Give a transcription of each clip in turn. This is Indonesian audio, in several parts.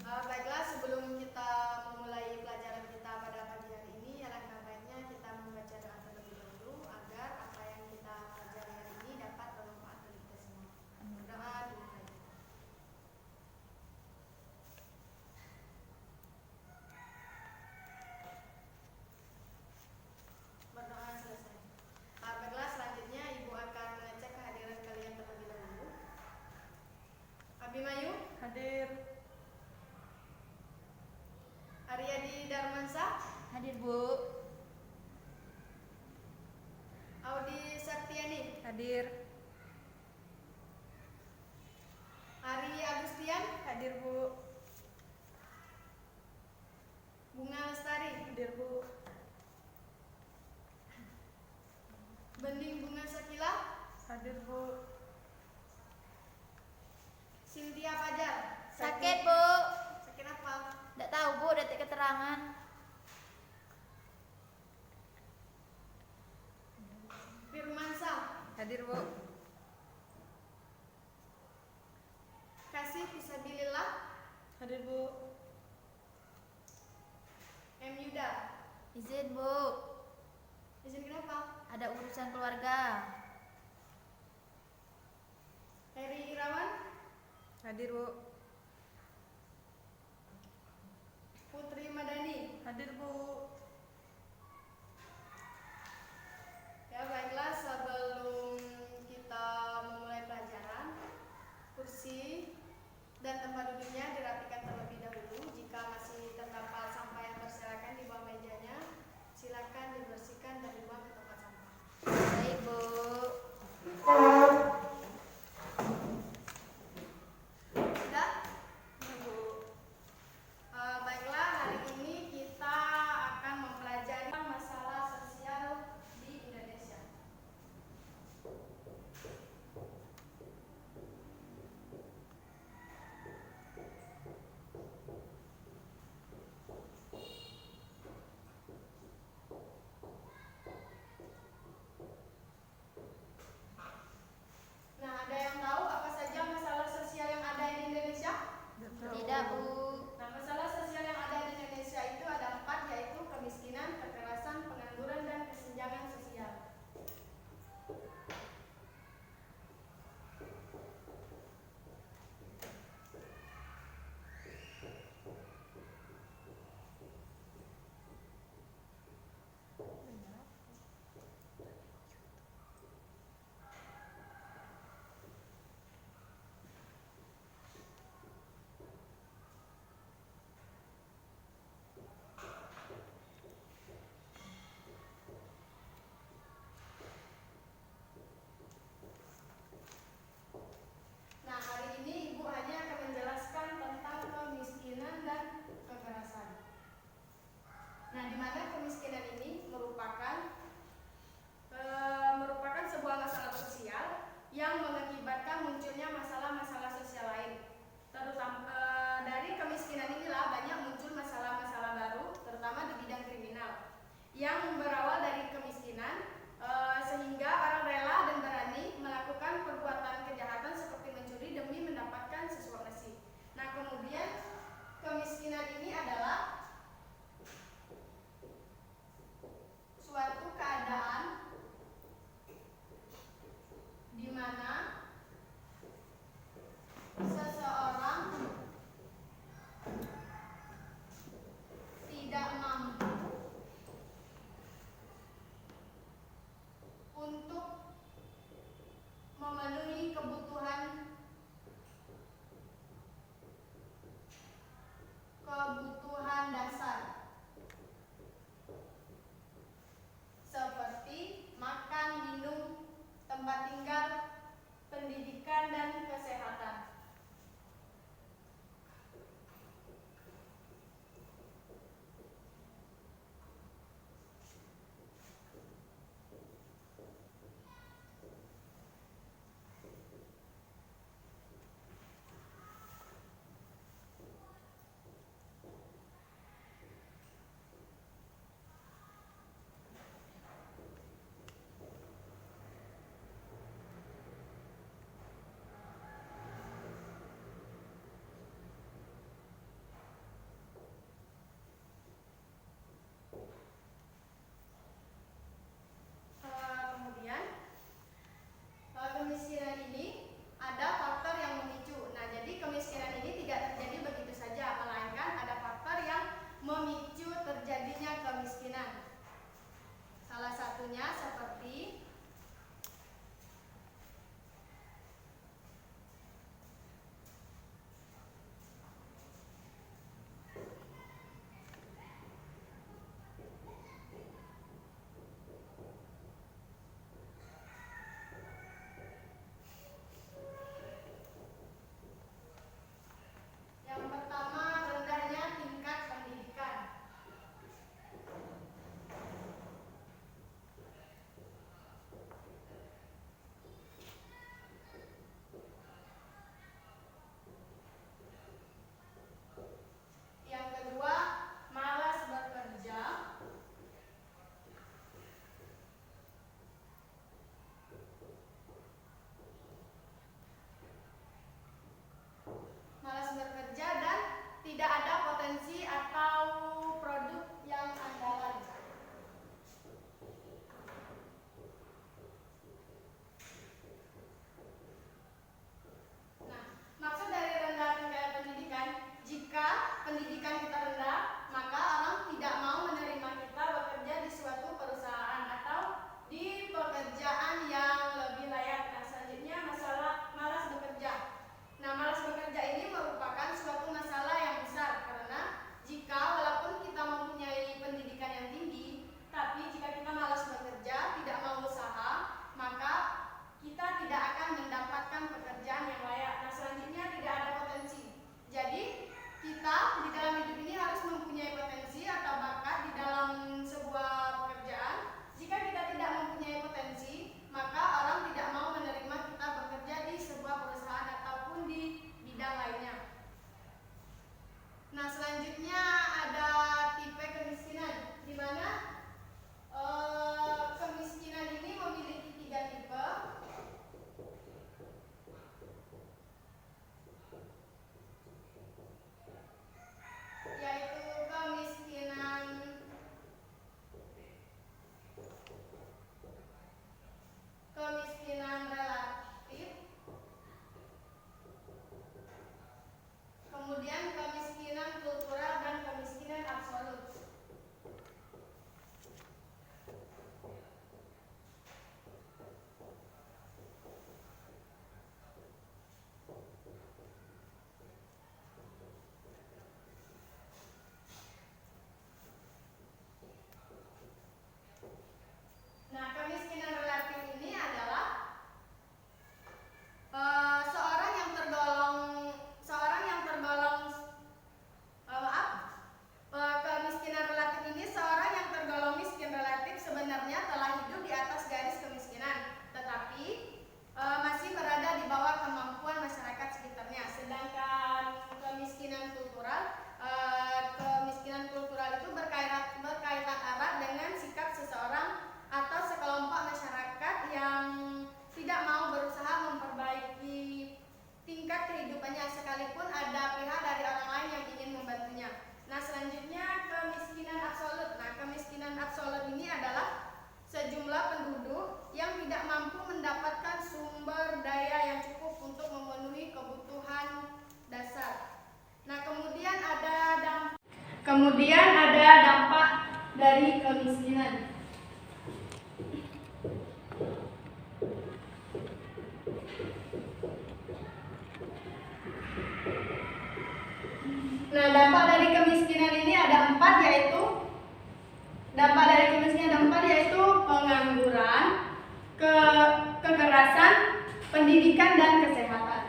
Baiklah, sebelum kita memulai pelajaran kita pada pagi hari ini, alangkah baiknya kita membaca doa terlebih dahulu agar apa yang kita pelajari hari ini dapat bermanfaat bagi kita semua. Berdoa dimulai. Berdoa selesai. Baiklah, selanjutnya Ibu akan mengecek kehadiran kalian terlebih dahulu. Abimayu Hadir. Aryadi Darmansyah, Hadir, Bu. Audi Saktiani, Hadir. Ari Agustian, Hadir, Bu. Bunga Lestari, Hadir, Bu. Bening Bunga Sakila, Hadir, Bu. Cynthia Fajar. Sakit, Bu. Sakit apa? Tidak tahu, Bu, detik keterangan. Firmansyah, Hadir, Bu. Kasih Fisabilillah, Hadir, Bu. M Yuda. Izin, Bu. Izin kenapa? Ada urusan keluarga. Heri Irawan, Hadir, Bu. Putri Madani. Hadir, Bu. Ya, baiklah, sebelum kita memulai pelajaran, kursi dan tempat duduknya dirapikan terlebih dahulu. Jika masih terdapat sampah yang berserakan di bawah mejanya, silakan dibersihkan dan dibuang ke tempat sampah. Baik, Bu. Sudah? Baiklah, hari ini kita akan mempelajari masalah sosial di Indonesia. Nah, ada yang tahu apa saja masalah sosial yang ada di Indonesia? Tidak, Bu. Nah, masalah sosial yang ada di Indonesia itu ada 4, yaitu kemiskinan, kekerasan, pengangguran, dan kesenjangan sosial. Nah, hari ini Ibu hanya akan menjelaskan tentang kemiskinan dan kekerasan. Nah, di mana kemiskinan ini merupakan sebuah masalah sosial yang mengakibatkan munculnya masalah-masalah sosial lain. Terutama dari kemiskinan inilah banyak muncul masalah-masalah baru, terutama di bidang kriminal, yang berawal dari kemiskinan sehingga orang rela dan berani melakukan perbuatan kejahatan seperti mencuri demi mendapatkan sesuap nasi. Nah, kemudian kemiskinan ini adalah suatu keadaan di mana seseorang tidak mampu untuk memenuhi kebutuhan dasar seperti makan, minum, tempat tinggal, pendidikan, dan kesehatan. pendidikan kita rendah, maka orang tidak mau menerima kita bekerja di suatu perusahaan atau di pekerjaan yang lebih layak. Nah, selanjutnya masalah malas bekerja. Nah, malas bekerja ini merupakan suatu masalah yang besar karena jika walaupun kita mempunyai pendidikan yang tinggi, tapi jika kita malas bekerja, tidak mau usaha, maka kita tidak akan mendapatkan pekerjaan yang layak. Nah, selanjutnya tidak ada potensi. Jadi, kita di dalam hidup ini harus mempunyai potensi atau bakat di dalam sebuah pekerjaan. Jika kita tidak mempunyai potensi, maka orang tidak mau menerima kita bekerja di sebuah perusahaan ataupun di bidang lainnya. Nah, selanjutnya ada tipe kemiskinan, di mana kemiskinan ini memiliki 3 tipe. Yaitu kemiskinan relatif, kemudian kemiskinan kultural dan kemiskinan absolut. Nah, kemiskinan relatif ini adalah seorang yang tergolong kemiskinan relatif ini seorang yang tergolong miskin relatif sebenarnya telah hidup di atas garis kemiskinan, tetapi masih berada di bawah kemampuan masyarakat sekitarnya. Sedangkan kemiskinan kultural itu berkaitan erat dengan sikap seseorang atau sekelompok masyarakat yang tidak mau berusaha memperbaiki tingkat kehidupannya sekalipun ada pihak dari orang lain yang ingin membantunya. Nah, selanjutnya kemiskinan absolut. Nah, kemiskinan absolut ini adalah sejumlah penduduk yang tidak mampu mendapatkan sumber daya yang cukup untuk memenuhi kebutuhan dasar. Nah, kemudian ada dampak dari kemiskinan. Nah, dampak dari kemiskinan ini ada 4, yaitu pengangguran, kekerasan, pendidikan, dan kesehatan.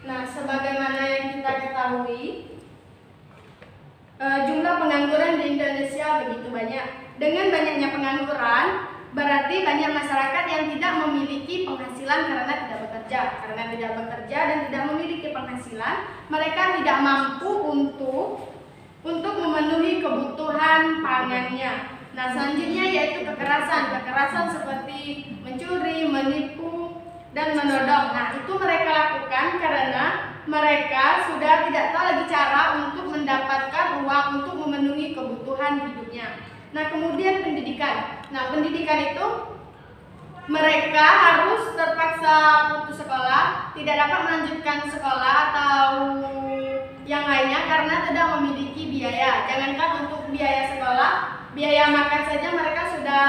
Nah, sebagaimana yang kita ketahui, jumlah pengangguran di Indonesia begitu banyak. Dengan banyaknya pengangguran, berarti banyak masyarakat yang tidak memiliki penghasilan karena tidak bekerja. Karena tidak bekerja dan tidak memiliki penghasilan, mereka tidak mampu untuk memenuhi kebutuhan pangannya. Nah, selanjutnya yaitu kekerasan. Kekerasan seperti mencuri, menipu, dan menodong. Nah, itu mereka lakukan karena mereka sudah tidak tahu lagi cara untuk mendapatkan uang untuk memenuhi kebutuhan hidupnya. Nah, kemudian pendidikan. Nah, pendidikan itu mereka harus terpaksa putus sekolah, tidak dapat melanjutkan sekolah atau yang lainnya karena tidak memiliki biaya. Jangankan untuk biaya sekolah, biaya makan saja mereka sudah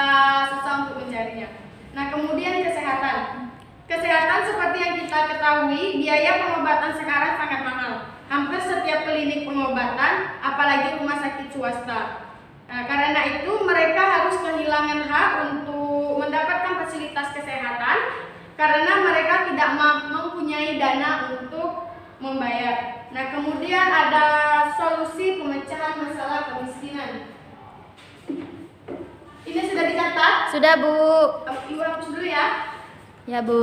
susah untuk mencarinya. Nah, kemudian kesehatan. Kesehatan seperti yang kita ketahui, biaya pengobatan sekarang sangat mahal. Hampir setiap klinik pengobatan, apalagi rumah sakit swasta. Nah, karena itu mereka harus kehilangan hak untuk mendapatkan fasilitas kesehatan karena mereka tidak mempunyai dana untuk membayar. Nah, kemudian ada solusi pemecahan masalah kemiskinan. Ini sudah dicatat? Sudah, Bu. Ibu hapus dulu ya. Ya, Bu.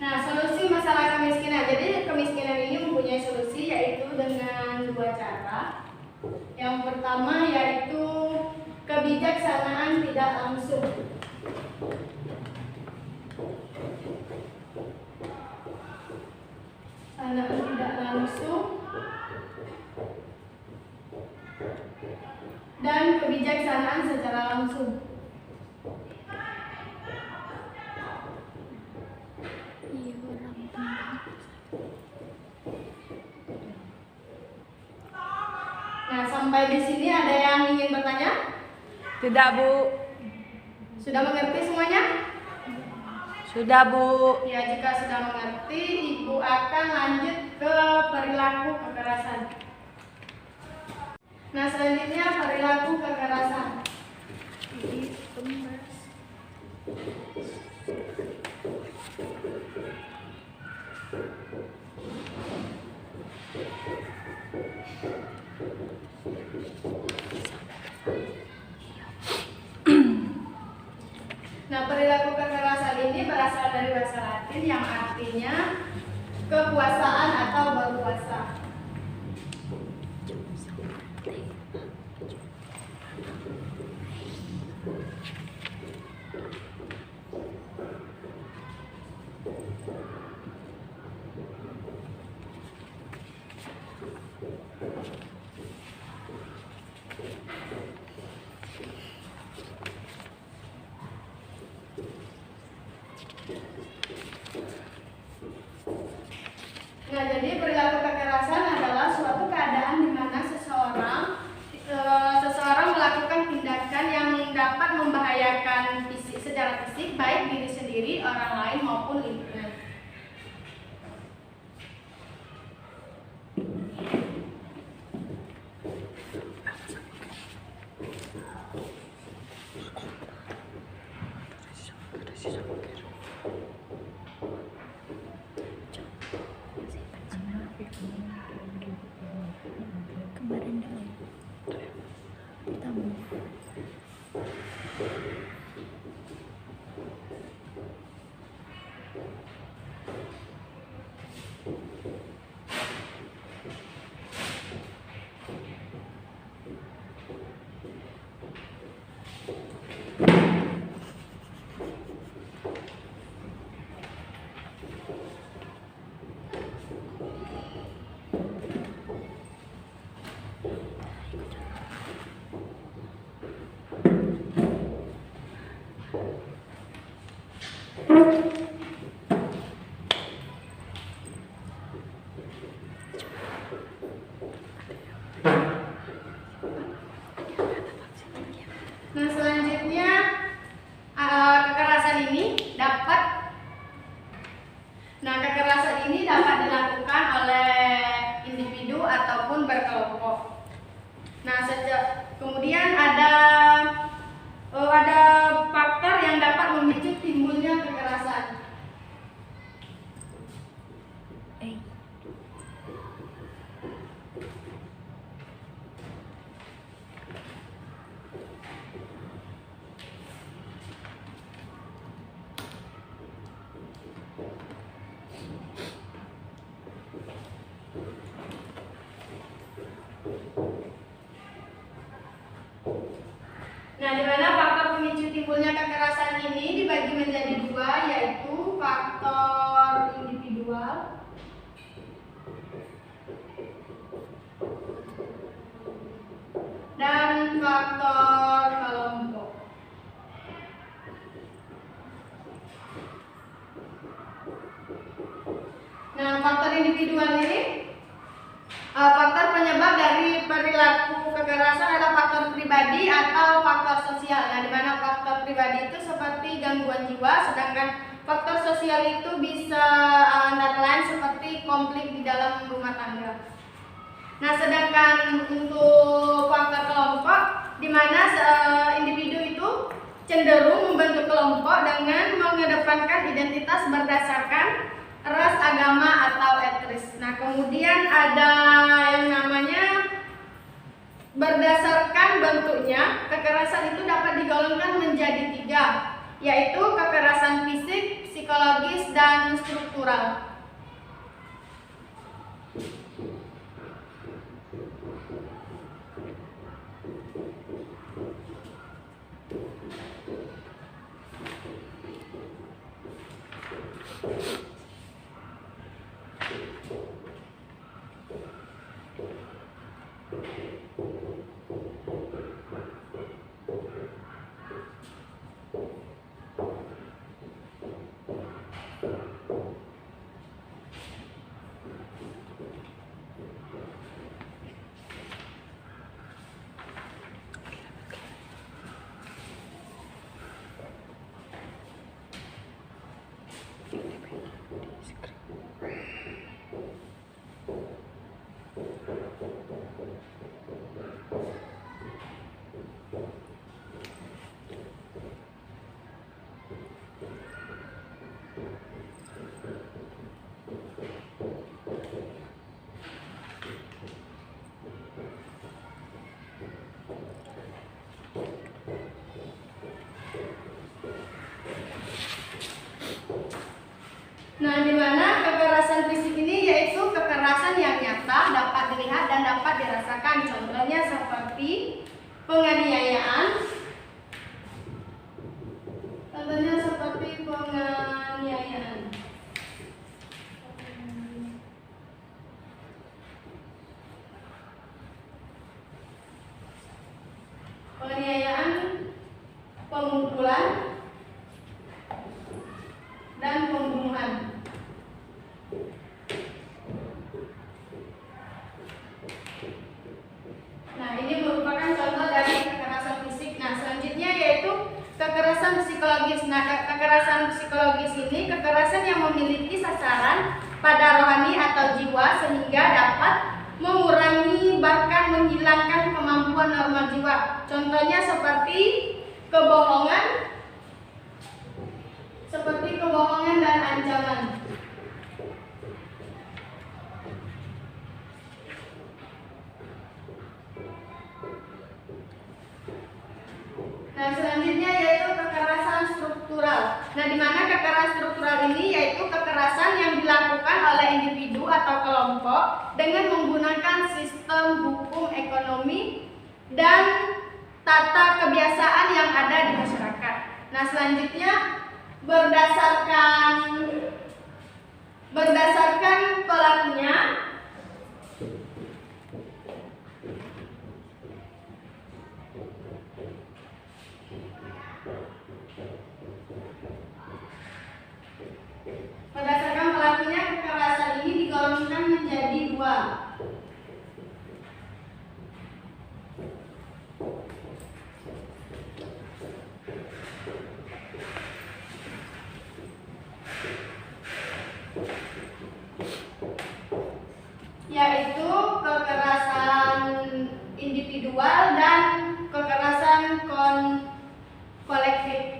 Nah, solusi masalah kemiskinan. Jadi kemiskinan ini mempunyai solusi yaitu dengan dua cara. Yang pertama yaitu kebijaksanaan tidak langsung. Kebijaksanaan tidak langsung dan kebijaksanaan secara langsung. Nah, sampai di sini ada yang ingin bertanya? Tidak, Bu. Sudah mengerti semuanya? Sudah, Bu. Ya, jika sudah mengerti, Ibu akan lanjut ke perilaku kekerasan. Nah, selanjutnya perilaku kekerasan. Nah, perilaku kekerasan ini berasal dari bahasa Latin yang artinya kekuasaan atau berkuasa. Nah, jadi perilaku kekerasan adalah suatu keadaan di mana seseorang melakukan tindakan yang dapat membahayakan secara fisik baik diri sendiri, orang lain maupun lingkungan. Nah, selanjutnya kekerasan ini dapat dilakukan oleh individu ataupun berkelompok. Nah, kemudian ada faktor yang dapat memicu timbulnya kekerasan. Nah, di mana faktor pemicu timbulnya kekerasan ini dibagi menjadi dua, yaitu faktor individual dan faktor kelompok. Nah, faktor individual ini faktor penyebab dari perilaku kekerasan adalah faktor pribadi atau faktor sosial. Nah, di mana faktor pribadi itu seperti gangguan jiwa, sedangkan faktor sosial itu bisa antara lain seperti konflik di dalam rumah tangga. Nah, sedangkan untuk faktor kelompok, di mana individu itu cenderung membentuk kelompok dengan mengedepankan identitas berdasarkan ras, agama, atau etnis. Nah, kemudian ada yang namanya Berdasarkan bentuknya, kekerasan itu dapat digolongkan menjadi 3, yaitu kekerasan fisik, psikologis, dan struktural. Nah, di mana kekerasan fisik ini yaitu kekerasan yang nyata, dapat dilihat dan dapat dirasakan. Contohnya seperti penganiayaan. Penganiayaan, pemukulan, dan pembunuhan. Nah, ini merupakan contoh dari kekerasan fisik. Nah, selanjutnya yaitu kekerasan psikologis. Nah, kekerasan psikologis ini kekerasan yang memiliki sasaran pada rohani atau jiwa sehingga dapat mengurangi bahkan menghilangkan kemampuan normal jiwa. Contohnya seperti kebohongan, dan ancaman. Nah, selanjutnya yaitu kekerasan struktural. Nah, di mana kekerasan struktural ini yaitu kekerasan yang dilakukan oleh individu atau kelompok dengan menggunakan sistem hukum, ekonomi, dan tata kebiasaan yang ada di masyarakat. Nah, selanjutnya berdasarkan pelakunya. Berdasarkan pelakunya, kekerasan ini digolongkan menjadi 2. Yaitu kekerasan individual dan kekerasan kolektif.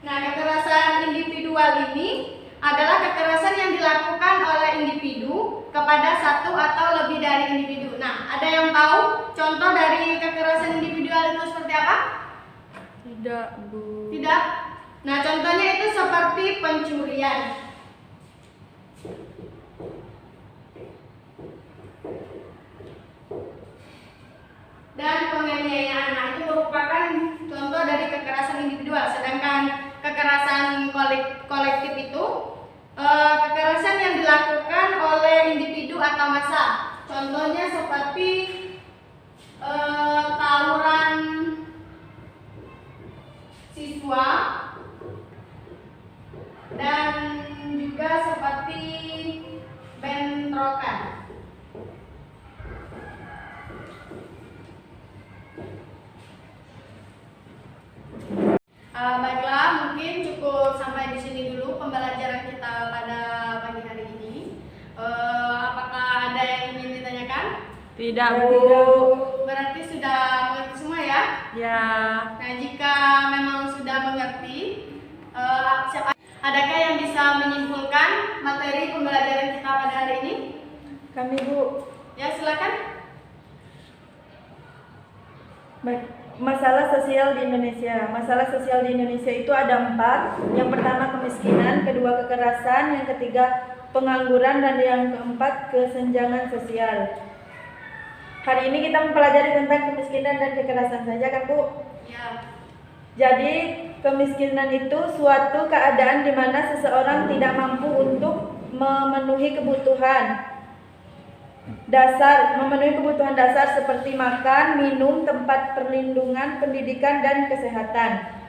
Nah, kekerasan individual ini adalah kekerasan yang dilakukan oleh individu kepada satu atau lebih dari individu. Nah, ada yang tahu contoh dari kekerasan individual itu seperti apa? Tidak, Bu. Tidak? Nah, contohnya itu seperti pencurian. Dan penganiayaan. Nah, itu merupakan contoh dari kekerasan individual. Sedangkan kekerasan kolektif itu kekerasan yang dilakukan oleh individu atau massa. Contohnya seperti tawuran siswa dan juga seperti bentrokan. Baiklah, mungkin cukup sampai di sini dulu pembelajaran kita Tidak, Bu. Berarti sudah mengerti semua ya? Ya. Nah, jika memang sudah mengerti, adakah yang bisa menyimpulkan materi pembelajaran kita pada hari ini? Kami, Bu. Ya, silakan. Baik. Masalah sosial di Indonesia. Masalah sosial di Indonesia itu ada 4. Yang pertama kemiskinan, kedua kekerasan, yang ketiga pengangguran, dan yang keempat kesenjangan sosial. Hari ini kita mempelajari tentang kemiskinan dan kekerasan saja kan, Bu? Ya. Jadi kemiskinan itu suatu keadaan di mana seseorang tidak mampu untuk memenuhi kebutuhan dasar seperti makan, minum, tempat perlindungan, pendidikan, dan kesehatan.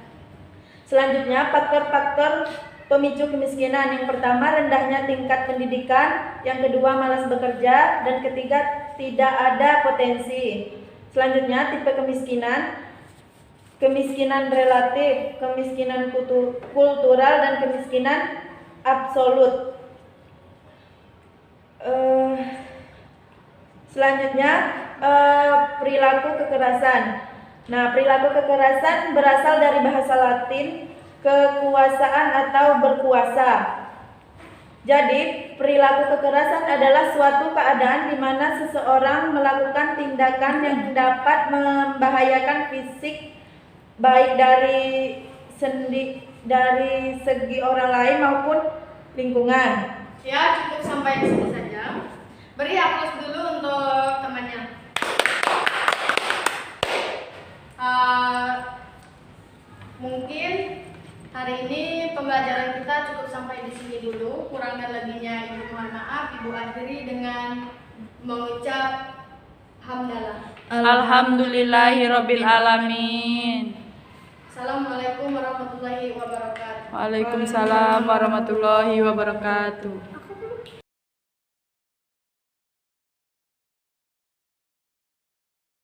Selanjutnya, faktor-faktor pemicu kemiskinan. Yang pertama, rendahnya tingkat pendidikan. Yang kedua, malas bekerja. Dan ketiga, tidak ada potensi. Selanjutnya, tipe kemiskinan. Kemiskinan relatif, kemiskinan kultural, dan kemiskinan absolut. Selanjutnya, perilaku kekerasan. Nah, perilaku kekerasan berasal dari bahasa Latin kekuasaan atau berkuasa. Jadi, perilaku kekerasan adalah suatu keadaan di mana seseorang melakukan tindakan yang dapat membahayakan fisik baik dari segi orang lain maupun lingkungan. Ya, cukup sampai di sini saja. Beri aplaus dulu untuk temannya. Mungkin hari ini pembelajaran kita cukup sampai di sini dulu. Kurang dan lebihnya Ibu mohon maaf. Ibu akhiri dengan mengucap hamdalah. Alhamdulillahirabbil alamin. Assalamualaikum warahmatullahi wabarakatuh. Waalaikumsalam warahmatullahi wabarakatuh.